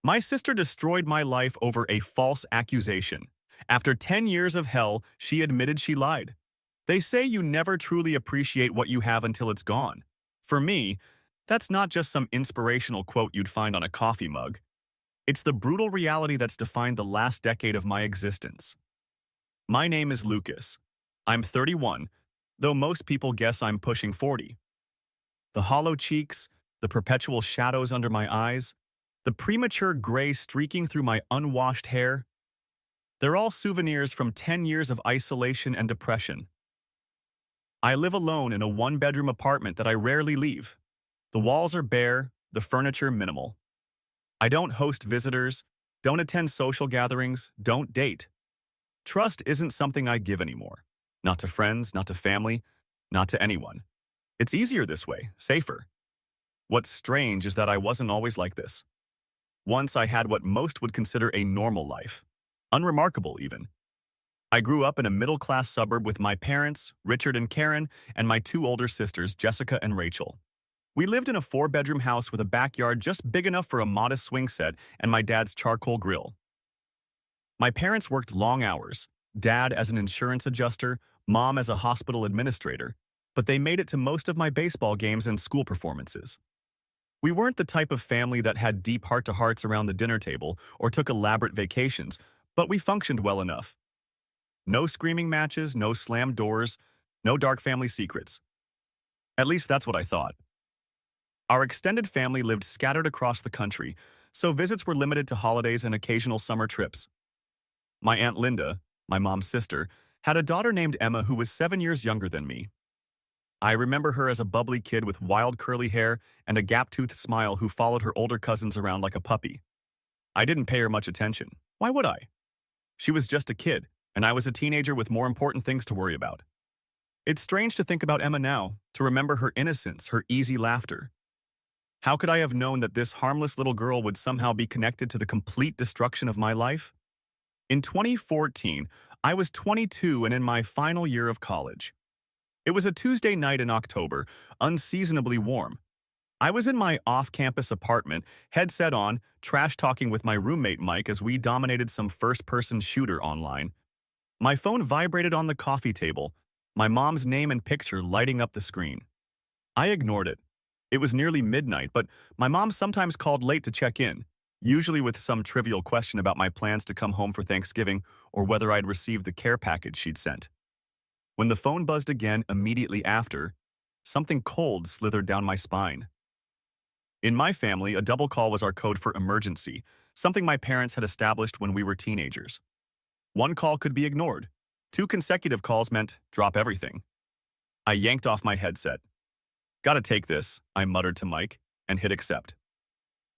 My sister destroyed my life over a false accusation. After 10 years of hell, she admitted she lied. They say you never truly appreciate what you have until it's gone. For me, that's not just some inspirational quote you'd find on a coffee mug. It's the brutal reality that's defined the last decade of my existence. My name is Lucas. I'm 31, though most people guess I'm pushing 40. The hollow cheeks, the perpetual shadows under my eyes, the premature gray streaking through my unwashed hair, they're all souvenirs from 10 years of isolation and depression. I live alone in a one-bedroom apartment that I rarely leave. The walls are bare, the furniture minimal. I don't host visitors, don't attend social gatherings, don't date. Trust isn't something I give anymore. Not to friends, not to family, not to anyone. It's easier this way, safer. What's strange is that I wasn't always like this. Once I had what most would consider a normal life. Unremarkable, even. I grew up in a middle-class suburb with my parents, Richard and Karen, and my two older sisters, Jessica and Rachel. We lived in a four-bedroom house with a backyard just big enough for a modest swing set and my dad's charcoal grill. My parents worked long hours, dad as an insurance adjuster, mom as a hospital administrator, but they made it to most of my baseball games and school performances. We weren't the type of family that had deep heart-to-hearts around the dinner table or took elaborate vacations, but we functioned well enough. No screaming matches, no slammed doors, no dark family secrets. At least that's what I thought. Our extended family lived scattered across the country, so visits were limited to holidays and occasional summer trips. My Aunt Linda, my mom's sister, had a daughter named Emma who was 7 years younger than me. I remember her as a bubbly kid with wild curly hair and a gap-toothed smile who followed her older cousins around like a puppy. I didn't pay her much attention. Why would I? She was just a kid, and I was a teenager with more important things to worry about. It's strange to think about Emma now, to remember her innocence, her easy laughter. How could I have known that this harmless little girl would somehow be connected to the complete destruction of my life? In 2014, I was 22 and in my final year of college. It was a Tuesday night in October, unseasonably warm. I was in my off-campus apartment, headset on, trash-talking with my roommate Mike as we dominated some first-person shooter online. My phone vibrated on the coffee table, my mom's name and picture lighting up the screen. I ignored it. It was nearly midnight, but my mom sometimes called late to check in, usually with some trivial question about my plans to come home for Thanksgiving or whether I'd received the care package she'd sent. When the phone buzzed again immediately after, something cold slithered down my spine. In my family, a double call was our code for emergency, something my parents had established when we were teenagers. One call could be ignored. 2 consecutive calls meant drop everything. I yanked off my headset. "Gotta take this," I muttered to Mike, and hit accept.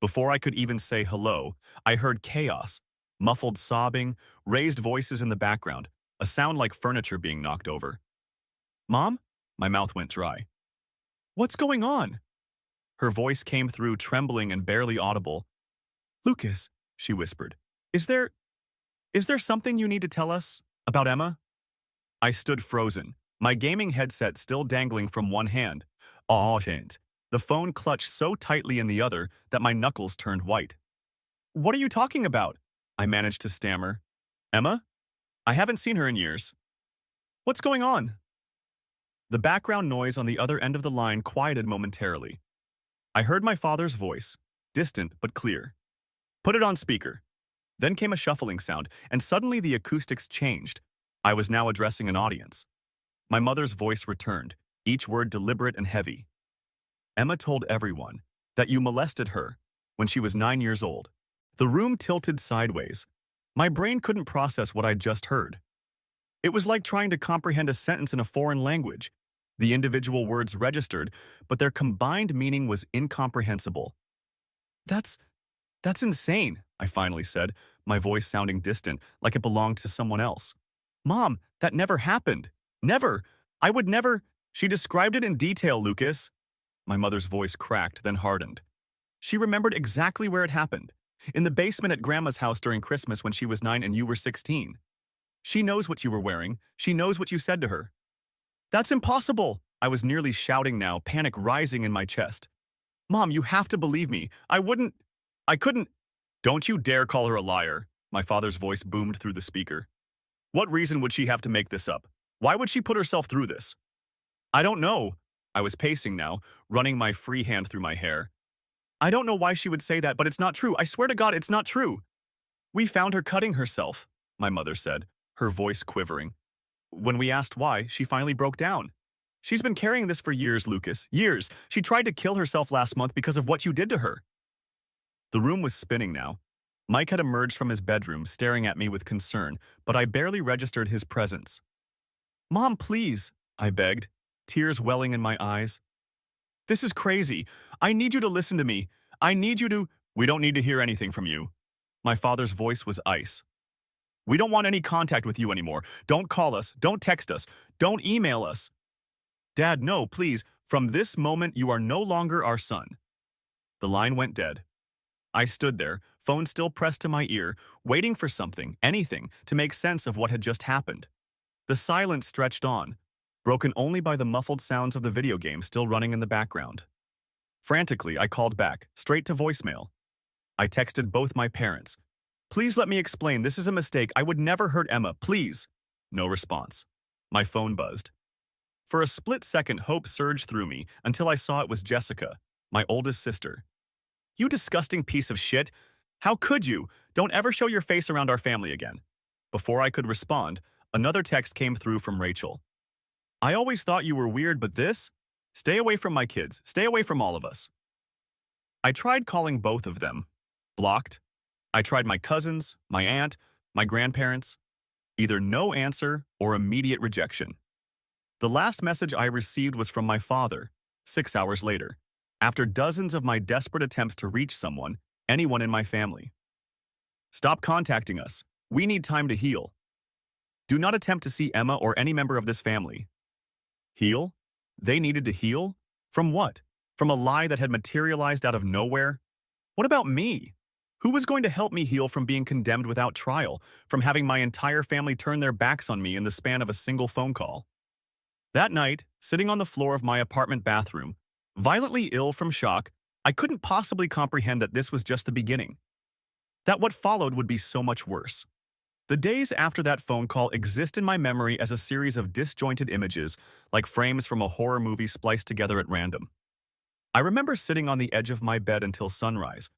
Before I could even say hello, I heard chaos, muffled sobbing, raised voices in the background, a sound like furniture being knocked over. "Mom?" My mouth went dry. "What's going on?" Her voice came through trembling and barely audible. "Lucas," she whispered, Is there something you need to tell us about Emma?" I stood frozen, my gaming headset still dangling from one hand. "Aw, shit." The phone clutched so tightly in the other that my knuckles turned white. "What are you talking about?" I managed to stammer. "Emma? I haven't seen her in years. What's going on?" The background noise on the other end of the line quieted momentarily. I heard my father's voice, distant but clear. "Put it on speaker." Then came a shuffling sound, and suddenly the acoustics changed. I was now addressing an audience. My mother's voice returned, each word deliberate and heavy. "Emma told everyone that you molested her when she was 9 years old." The room tilted sideways. My brain couldn't process what I'd just heard. It was like trying to comprehend a sentence in a foreign language. The individual words registered, but their combined meaning was incomprehensible. That's insane," I finally said, my voice sounding distant, like it belonged to someone else. "Mom, that never happened. Never. I would never." "She described it in detail, Lucas." My mother's voice cracked, then hardened. "She remembered exactly where it happened. In the basement at Grandma's house during Christmas when she was 9 and you were 16. She knows what you were wearing. She knows what you said to her." "That's impossible!" I was nearly shouting now, panic rising in my chest. "Mom, you have to believe me. I couldn't." Don't you dare call her a liar, my father's voice boomed through the speaker. What reason would she have to make this up? Why would she put herself through this? I don't know. I was pacing now, running my free hand through my hair. I don't know why she would say that, but it's not true. I swear to God, it's not true. We found her cutting herself, my mother said, her voice quivering. When we asked why, she finally broke down. She's been carrying this for years, Lucas. Years. She tried to kill herself last month because of what you did to her. The room was spinning now. Mike had emerged from his bedroom, staring at me with concern, but I barely registered his presence. Mom, please, I begged, tears welling in my eyes. This is crazy. I need you to listen to me. I need you to— We don't need to hear anything from you. My father's voice was ice. We don't want any contact with you anymore. Don't call us. Don't text us. Don't email us. Dad, no, please. From this moment, you are no longer our son. The line went dead. I stood there, phone still pressed to my ear, waiting for something, anything, to make sense of what had just happened. The silence stretched on, broken only by the muffled sounds of the video game still running in the background. Frantically, I called back, straight to voicemail. I texted both my parents. Please let me explain. This is a mistake. I would never hurt Emma. Please. No response. My phone buzzed. For a split second, hope surged through me until I saw it was Jessica, my oldest sister. You disgusting piece of shit. How could you? Don't ever show your face around our family again. Before I could respond, another text came through from Rachel. I always thought you were weird, but this? Stay away from my kids. Stay away from all of us. I tried calling both of them. Blocked. I tried my cousins, my aunt, my grandparents. Either no answer or immediate rejection. The last message I received was from my father, 6 hours later, after dozens of my desperate attempts to reach someone, anyone in my family. Stop contacting us. We need time to heal. Do not attempt to see Emma or any member of this family. Heal? They needed to heal? From what? From a lie that had materialized out of nowhere? What about me? Who was going to help me heal from being condemned without trial, from having my entire family turn their backs on me in the span of a single phone call? That night, sitting on the floor of my apartment bathroom, violently ill from shock, I couldn't possibly comprehend that this was just the beginning. That what followed would be so much worse. The days after that phone call exist in my memory as a series of disjointed images, like frames from a horror movie spliced together at random. I remember sitting on the edge of my bed until sunrise,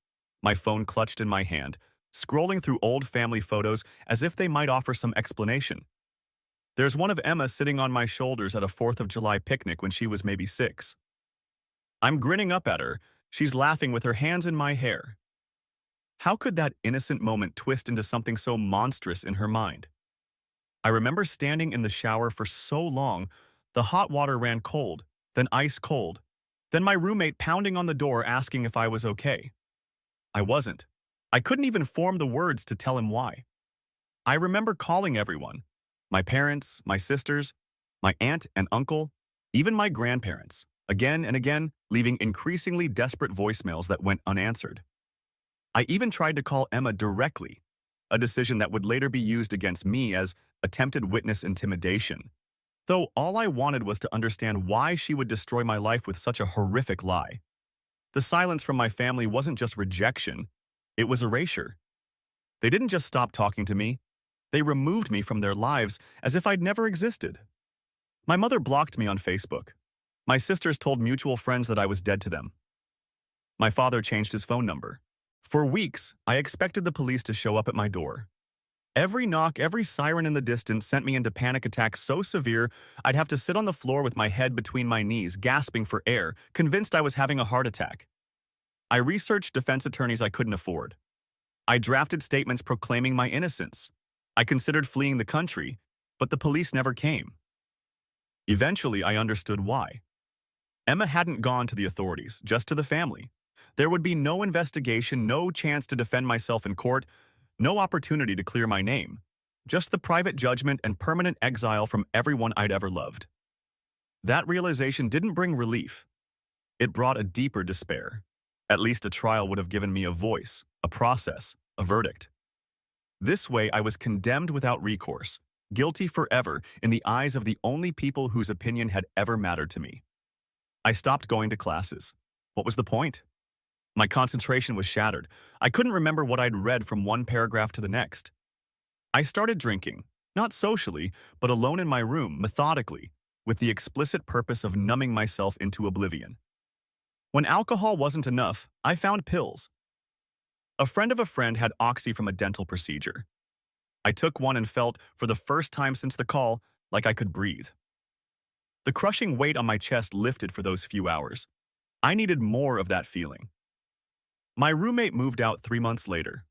my phone clutched in my hand, scrolling through old family photos as if they might offer some explanation. There's one of Emma sitting on my shoulders at a 4th of July picnic when she was maybe 6. I'm grinning up at her. She's laughing with her hands in my hair. How could that innocent moment twist into something so monstrous in her mind? I remember standing in the shower for so long, the hot water ran cold, then ice cold, then my roommate pounding on the door asking if I was okay. I wasn't. I couldn't even form the words to tell him why. I remember calling everyone, my parents, my sisters, my aunt and uncle, even my grandparents, again and again, leaving increasingly desperate voicemails that went unanswered. I even tried to call Emma directly, a decision that would later be used against me as attempted witness intimidation, though all I wanted was to understand why she would destroy my life with such a horrific lie. The silence from my family wasn't just rejection, it was erasure. They didn't just stop talking to me, they removed me from their lives as if I'd never existed. My mother blocked me on Facebook. My sisters told mutual friends that I was dead to them. My father changed his phone number. For weeks, I expected the police to show up at my door. Every knock, every siren in the distance sent me into panic attacks so severe I'd have to sit on the floor with my head between my knees, gasping for air, convinced I was having a heart attack. I researched defense attorneys I couldn't afford. I drafted statements proclaiming my innocence. I considered fleeing the country, but the police never came. Eventually, I understood why. Emma hadn't gone to the authorities, just to the family. There would be no investigation, no chance to defend myself in court, no opportunity to clear my name. Just the private judgment and permanent exile from everyone I'd ever loved. That realization didn't bring relief. It brought a deeper despair. At least a trial would have given me a voice, a process, a verdict. This way, I was condemned without recourse, guilty forever in the eyes of the only people whose opinion had ever mattered to me. I stopped going to classes. What was the point? My concentration was shattered. I couldn't remember what I'd read from one paragraph to the next. I started drinking, not socially, but alone in my room, methodically, with the explicit purpose of numbing myself into oblivion. When alcohol wasn't enough, I found pills. A friend of a friend had oxy from a dental procedure. I took one and felt, for the first time since the call, like I could breathe. The crushing weight on my chest lifted for those few hours. I needed more of that feeling. My roommate moved out 3 months later.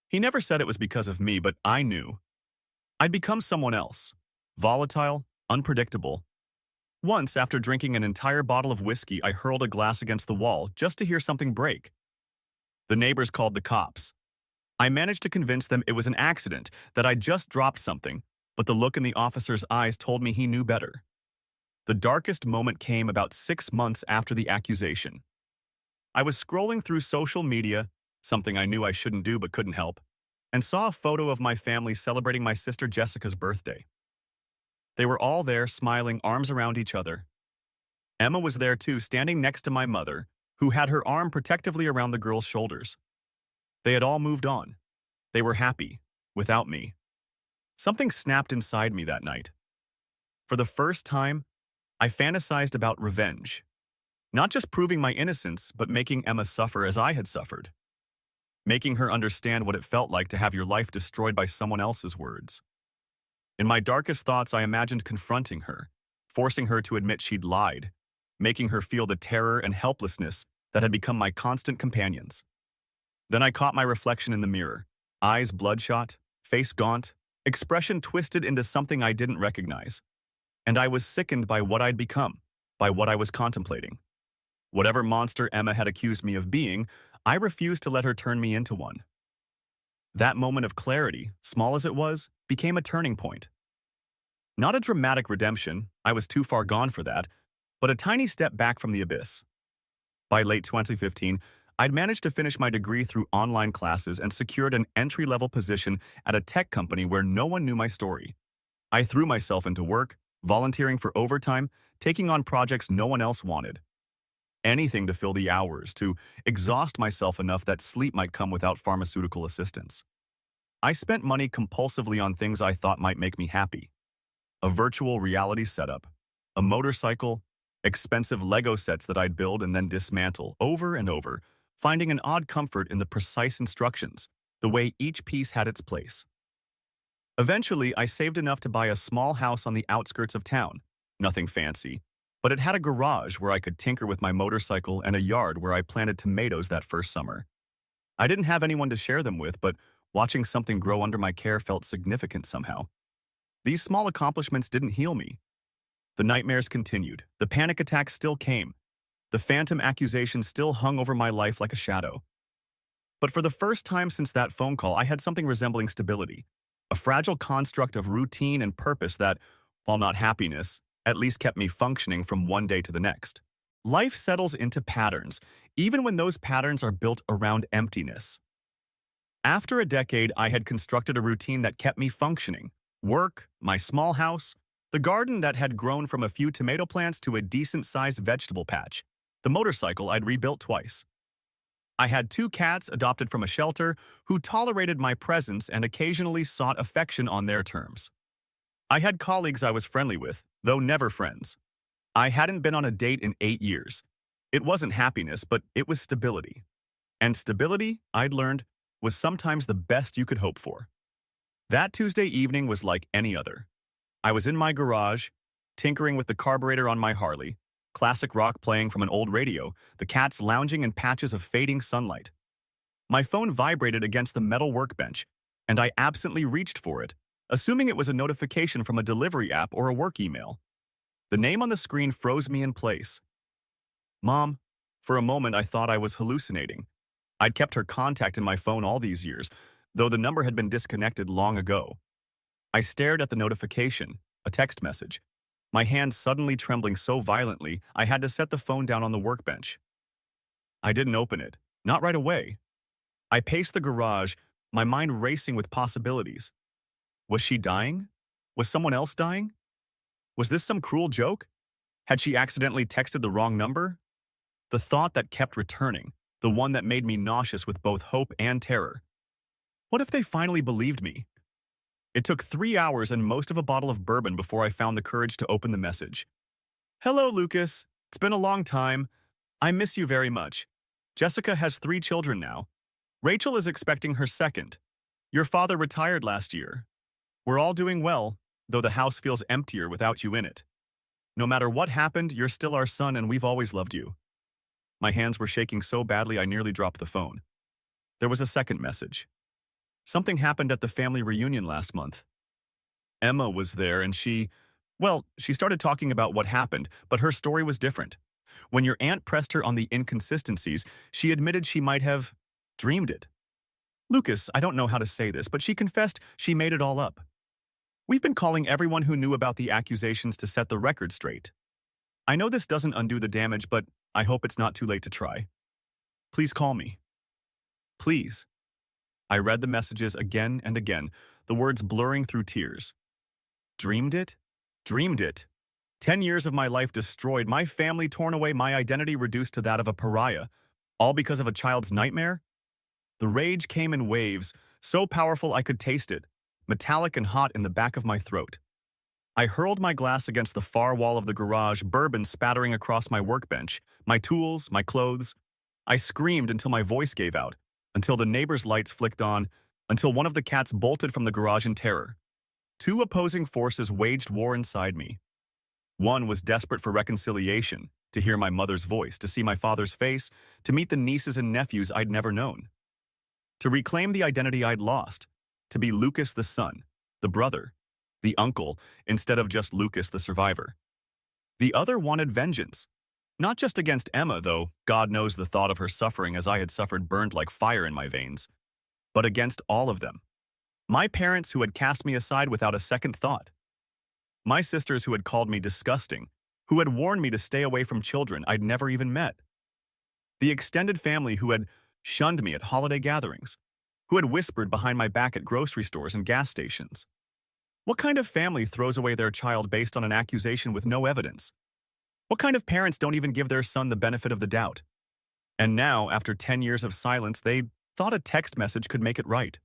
He never said it was because of me, but I knew. I'd become someone else. Volatile, unpredictable. Once, after drinking an entire bottle of whiskey, I hurled a glass against the wall just to hear something break. The neighbors called the cops. I managed to convince them it was an accident, that I'd just dropped something, but the look in the officer's eyes told me he knew better. The darkest moment came about 6 months after the accusation. I was scrolling through social media, something I knew I shouldn't do but couldn't help, and saw a photo of my family celebrating my sister Jessica's birthday. They were all there, smiling, arms around each other. Emma was there too, standing next to my mother, who had her arm protectively around the girl's shoulders. They had all moved on. They were happy, without me. Something snapped inside me that night. For the first time, I fantasized about revenge. Not just proving my innocence, but making Emma suffer as I had suffered. Making her understand what it felt like to have your life destroyed by someone else's words. In my darkest thoughts, I imagined confronting her, forcing her to admit she'd lied, making her feel the terror and helplessness that had become my constant companions. Then I caught my reflection in the mirror, eyes bloodshot, face gaunt, expression twisted into something I didn't recognize. And I was sickened by what I'd become, by what I was contemplating. Whatever monster Emma had accused me of being, I refused to let her turn me into one. That moment of clarity, small as it was, became a turning point. Not a dramatic redemption, I was too far gone for that, but a tiny step back from the abyss. By late 2015, I'd managed to finish my degree through online classes and secured an entry-level position at a tech company where no one knew my story. I threw myself into work, volunteering for overtime, taking on projects no one else wanted. Anything to fill the hours, to exhaust myself enough that sleep might come without pharmaceutical assistance. I spent money compulsively on things I thought might make me happy. A virtual reality setup, a motorcycle, expensive Lego sets that I'd build and then dismantle over and over, finding an odd comfort in the precise instructions, the way each piece had its place. Eventually, I saved enough to buy a small house on the outskirts of town. Nothing fancy, but it had a garage where I could tinker with my motorcycle and a yard where I planted tomatoes that first summer. I didn't have anyone to share them with, but watching something grow under my care felt significant somehow. These small accomplishments didn't heal me. The nightmares continued. The panic attacks still came. The phantom accusation still hung over my life like a shadow. But for the first time since that phone call, I had something resembling stability. A fragile construct of routine and purpose that, while not happiness, at least kept me functioning from one day to the next. Life settles into patterns, even when those patterns are built around emptiness. After a decade, I had constructed a routine that kept me functioning. Work, my small house, the garden that had grown from a few tomato plants to a decent-sized vegetable patch, the motorcycle I'd rebuilt twice. I had 2 cats adopted from a shelter who tolerated my presence and occasionally sought affection on their terms. I had colleagues I was friendly with, though never friends. I hadn't been on a date in 8 years. It wasn't happiness, but it was stability. And stability, I'd learned, was sometimes the best you could hope for. That Tuesday evening was like any other. I was in my garage, tinkering with the carburetor on my Harley, classic rock playing from an old radio, the cats lounging in patches of fading sunlight. My phone vibrated against the metal workbench, and I absently reached for it, assuming it was a notification from a delivery app or a work email. The name on the screen froze me in place. Mom. For a moment, I thought I was hallucinating. I'd kept her contact in my phone all these years, though the number had been disconnected long ago. I stared at the notification, a text message, my hand suddenly trembling so violently I had to set the phone down on the workbench. I didn't open it, not right away. I paced the garage, my mind racing with possibilities. Was she dying? Was someone else dying? Was this some cruel joke? Had she accidentally texted the wrong number? The thought that kept returning, the one that made me nauseous with both hope and terror. What if they finally believed me? It took 3 hours and most of a bottle of bourbon before I found the courage to open the message. Hello, Lucas. It's been a long time. I miss you very much. Jessica has 3 children now. Rachel is expecting her second. Your father retired last year. We're all doing well, though the house feels emptier without you in it. No matter what happened, you're still our son and we've always loved you. My hands were shaking so badly I nearly dropped the phone. There was a second message. Something happened at the family reunion last month. Emma was there and she started talking about what happened, but her story was different. When your aunt pressed her on the inconsistencies, she admitted she might have dreamed it. Lucas, I don't know how to say this, but she confessed she made it all up. We've been calling everyone who knew about the accusations to set the record straight. I know this doesn't undo the damage, but I hope it's not too late to try. Please call me. Please. I read the messages again and again, the words blurring through tears. Dreamed it? Dreamed it. 10 years of my life destroyed, my family torn away, my identity reduced to that of a pariah, all because of a child's nightmare? The rage came in waves, so powerful I could taste it, metallic and hot in the back of my throat. I hurled my glass against the far wall of the garage, bourbon spattering across my workbench, my tools, my clothes. I screamed until my voice gave out, until the neighbor's lights flicked on, until one of the cats bolted from the garage in terror. 2 opposing forces waged war inside me. One was desperate for reconciliation, to hear my mother's voice, to see my father's face, to meet the nieces and nephews I'd never known. To reclaim the identity I'd lost, to be Lucas the son, the brother, the uncle, instead of just Lucas the survivor. The other wanted vengeance. Not just against Emma, though God knows the thought of her suffering as I had suffered burned like fire in my veins, but against all of them. My parents who had cast me aside without a second thought. My sisters who had called me disgusting, who had warned me to stay away from children I'd never even met. The extended family who had shunned me at holiday gatherings, who had whispered behind my back at grocery stores and gas stations. What kind of family throws away their child based on an accusation with no evidence? What kind of parents don't even give their son the benefit of the doubt? And now, after 10 years of silence, they thought a text message could make it right.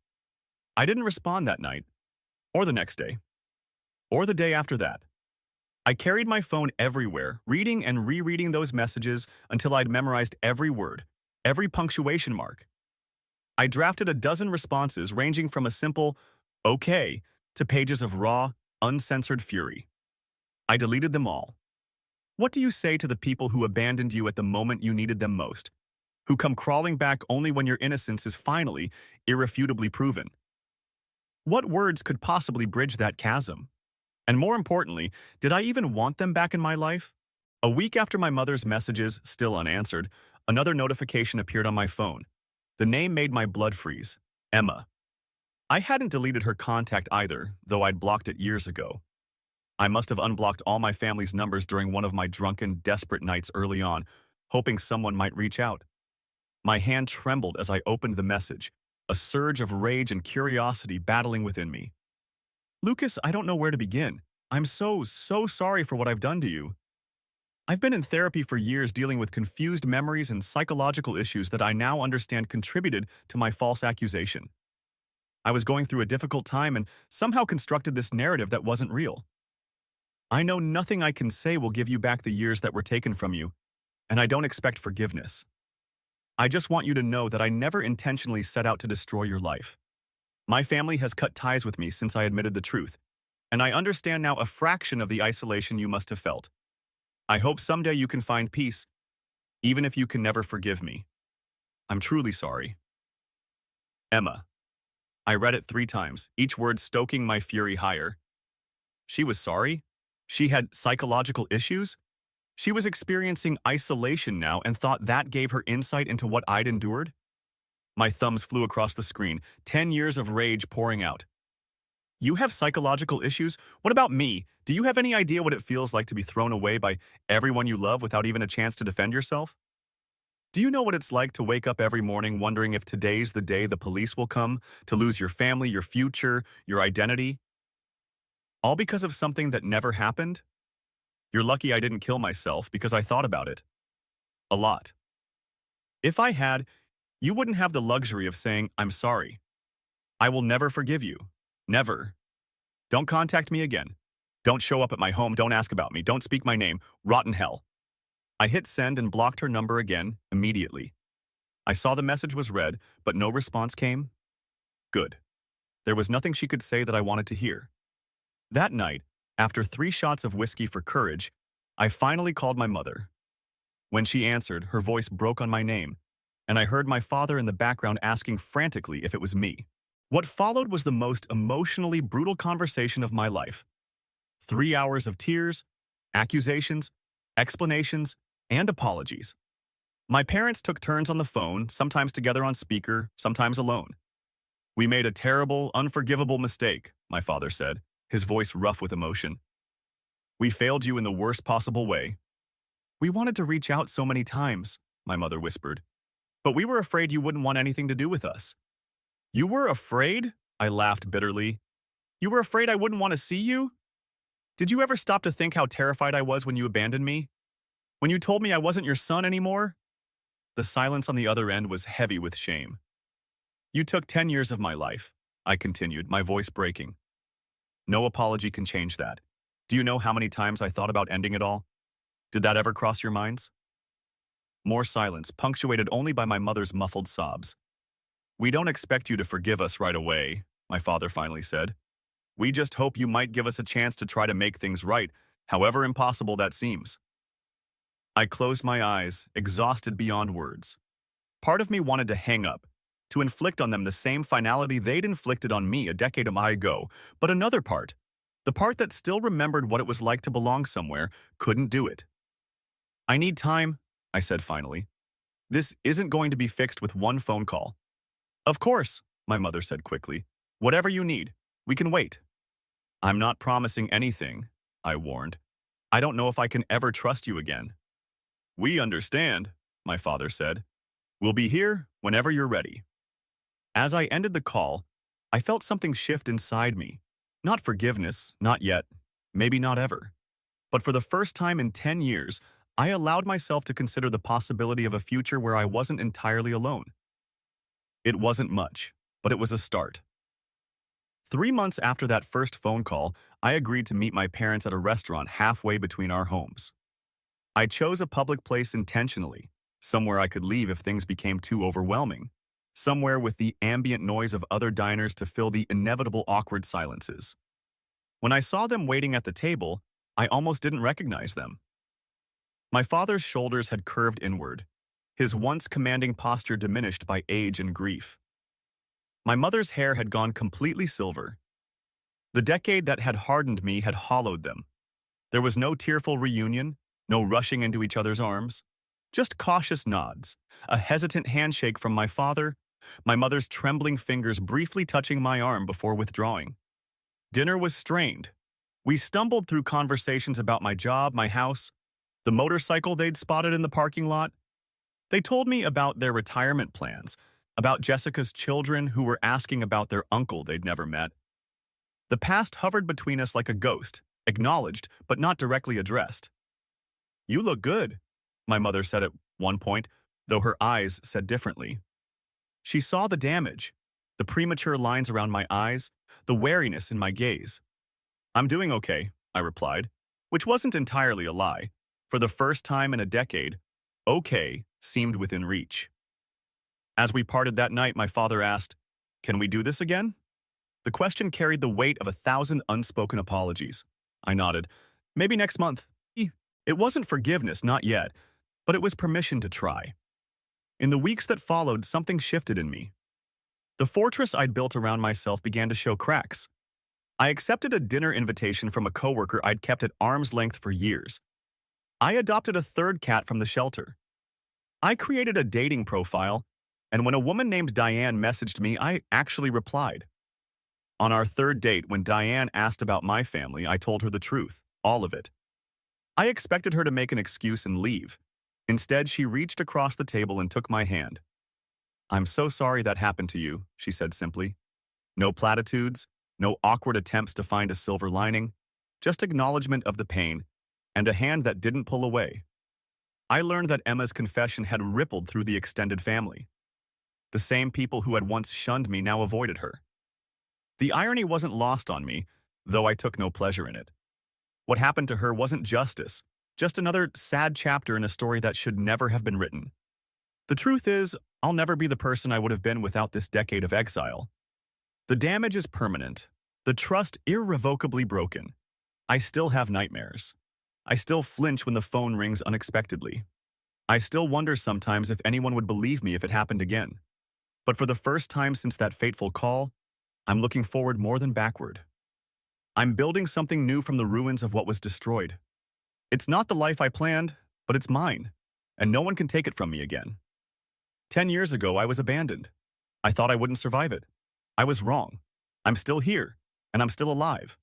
I didn't respond that night, or the next day, or the day after that. I carried my phone everywhere, reading and rereading those messages until I'd memorized every word, every punctuation mark. I drafted a dozen responses ranging from a simple, okay, to pages of raw, uncensored fury. I deleted them all. What do you say to the people who abandoned you at the moment you needed them most, who come crawling back only when your innocence is finally, irrefutably proven? What words could possibly bridge that chasm? And more importantly, did I even want them back in my life? A week after my mother's messages, still unanswered, another notification appeared on my phone. The name made my blood freeze. Emma. I hadn't deleted her contact either, though I'd blocked it years ago. I must have unblocked all my family's numbers during one of my drunken, desperate nights early on, hoping someone might reach out. My hand trembled as I opened the message, a surge of rage and curiosity battling within me. Lucas, I don't know where to begin. I'm so sorry for what I've done to you. I've been in therapy for years dealing with confused memories and psychological issues that I now understand contributed to my false accusation. I was going through a difficult time and somehow constructed this narrative that wasn't real. I know nothing I can say will give you back the years that were taken from you, and I don't expect forgiveness. I just want you to know that I never intentionally set out to destroy your life. My family has cut ties with me since I admitted the truth, and I understand now a fraction of the isolation you must have felt. I hope someday you can find peace, even if you can never forgive me. I'm truly sorry. Emma. I read it 3 times, each word stoking my fury higher. She was sorry? She had psychological issues? She was experiencing isolation now and thought that gave her insight into what I'd endured? My thumbs flew across the screen, 10 years of rage pouring out. You have psychological issues? What about me? Do you have any idea what it feels like to be thrown away by everyone you love without even a chance to defend yourself? Do you know what it's like to wake up every morning wondering if today's the day the police will come, to lose your family, your future, your identity? All because of something that never happened? You're lucky I didn't kill myself because I thought about it. A lot. If I had, You wouldn't have the luxury of saying, I'm sorry. I will never forgive you. Never. Don't contact me again. Don't show up at my home. Don't ask about me. Don't speak my name. Rotten hell. I hit send and blocked her number again, immediately. I saw the message was read, but no response came. Good. There was nothing she could say that I wanted to hear. That night, after 3 shots of whiskey for courage, I finally called my mother. When she answered, her voice broke on my name, and I heard my father in the background asking frantically if it was me. What followed was the most emotionally brutal conversation of my life. 3 hours of tears, accusations, explanations, and apologies. My parents took turns on the phone, sometimes together on speaker, sometimes alone. We made a terrible, unforgivable mistake, my father said, his voice rough with emotion. We failed you in the worst possible way. We wanted to reach out so many times, my mother whispered. But we were afraid you wouldn't want anything to do with us. You were afraid? I laughed bitterly. You were afraid I wouldn't want to see you? Did you ever stop to think how terrified I was when you abandoned me? When you told me I wasn't your son anymore? The silence on the other end was heavy with shame. You took 10 years of my life, I continued, my voice breaking. No apology can change that. Do you know how many times I thought about ending it all? Did that ever cross your minds? More silence, punctuated only by my mother's muffled sobs. We don't expect you to forgive us right away, my father finally said. We just hope you might give us a chance to try to make things right, however impossible that seems. I closed my eyes, exhausted beyond words. Part of me wanted to hang up, to inflict on them the same finality they'd inflicted on me a decade ago, but another part, the part that still remembered what it was like to belong somewhere, couldn't do it. I need time, I said finally. This isn't going to be fixed with one phone call. Of course, my mother said quickly. Whatever you need, we can wait. I'm not promising anything, I warned. I don't know if I can ever trust you again. We understand, my father said. We'll be here whenever you're ready. As I ended the call, I felt something shift inside me. Not forgiveness, not yet, maybe not ever. But for the first time in 10 years, I allowed myself to consider the possibility of a future where I wasn't entirely alone. It wasn't much, but it was a start. 3 months after that first phone call, I agreed to meet my parents at a restaurant halfway between our homes. I chose a public place intentionally, somewhere I could leave if things became too overwhelming, somewhere with the ambient noise of other diners to fill the inevitable awkward silences. When I saw them waiting at the table, I almost didn't recognize them. My father's shoulders had curved inward, his once commanding posture diminished by age and grief. My mother's hair had gone completely silver. The decade that had hardened me had hollowed them. There was no tearful reunion, no rushing into each other's arms, just cautious nods, a hesitant handshake from my father, my mother's trembling fingers briefly touching my arm before withdrawing. Dinner was strained. We stumbled through conversations about my job, my house, the motorcycle they'd spotted in the parking lot. They told me about their retirement plans, about Jessica's children who were asking about their uncle they'd never met. The past hovered between us like a ghost, acknowledged but not directly addressed. You look good, my mother said at one point, though her eyes said differently. She saw the damage, the premature lines around my eyes, the wariness in my gaze. I'm doing okay, I replied, which wasn't entirely a lie. For the first time in a decade, okay seemed within reach. As we parted that night, my father asked, "Can we do this again?" The question carried the weight of 1,000 unspoken apologies. I nodded. Maybe next month. It wasn't forgiveness, not yet, but it was permission to try. In the weeks that followed, something shifted in me. The fortress I'd built around myself began to show cracks. I accepted a dinner invitation from a coworker I'd kept at arm's length for years. I adopted a third cat from the shelter. I created a dating profile, and when a woman named Diane messaged me, I actually replied. On our third date, when Diane asked about my family, I told her the truth, all of it. I expected her to make an excuse and leave. Instead, she reached across the table and took my hand. "I'm so sorry that happened to you," she said simply. No platitudes, no awkward attempts to find a silver lining, just acknowledgement of the pain, and a hand that didn't pull away. I learned that Emma's confession had rippled through the extended family. The same people who had once shunned me now avoided her. The irony wasn't lost on me, though I took no pleasure in it. What happened to her wasn't justice, just another sad chapter in a story that should never have been written. The truth is, I'll never be the person I would have been without this decade of exile. The damage is permanent, the trust irrevocably broken. I still have nightmares. I still flinch when the phone rings unexpectedly. I still wonder sometimes if anyone would believe me if it happened again. But for the first time since that fateful call, I'm looking forward more than backward. I'm building something new from the ruins of what was destroyed. It's not the life I planned, but it's mine, and no one can take it from me again. 10 years ago, I was abandoned. I thought I wouldn't survive it. I was wrong. I'm still here, and I'm still alive.